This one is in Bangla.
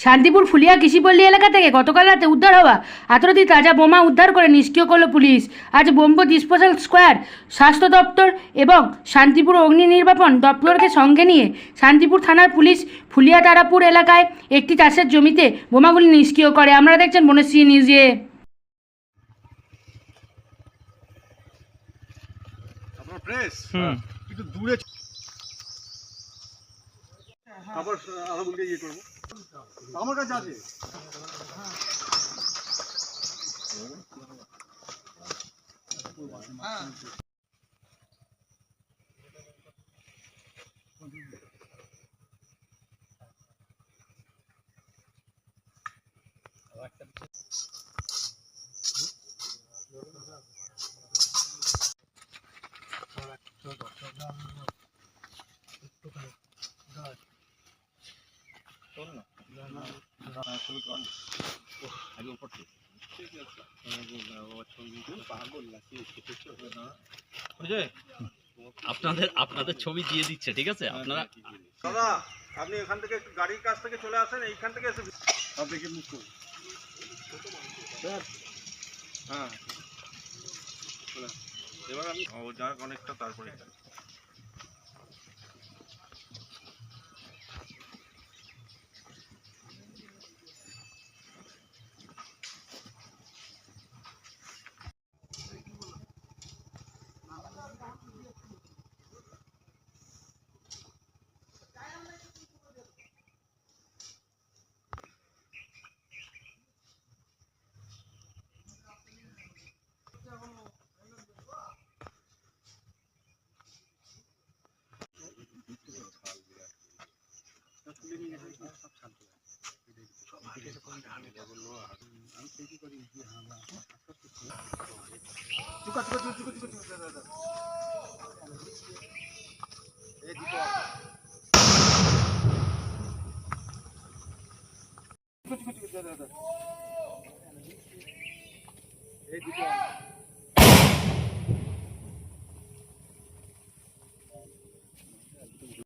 শান্তিপুর ফুলিয়া কৃষিপল্লী এলাকা থেকে গতকাল রাতে উদ্ধার হওয়া 18টি তাজা বোমা উদ্ধার করে নিষ্ক্রিয় করল পুলিশ। আজ বোম ডিসপোজাল স্কোয়াড, স্বাস্থ্য দপ্তর এবং শান্তিপুর অগ্নি নির্বাপন দপ্তরকে সঙ্গে নিয়ে শান্তিপুর থানার পুলিশ ফুলিয়া তারাপুর এলাকায় একটি চাষের জমিতে বোমাগুলি নিষ্ক্রিয় করে। আপনারা দেখছেন বনশ্রী নিউজে। একটু দূরে আবার আরো ইয়ে করবো, আমার কাছে আছে। আপনাদের ছবি দিয়ে দিচ্ছে, ঠিক আছে? আপনারা দাদা আপনি এখান থেকে একটু গাড়ির কাছ থেকে চলে আসেন, এইখান থেকে এসে আপনি কি মুখ করুন। হ্যাঁ এবার আমি যাক অনেকটা, তারপরে এই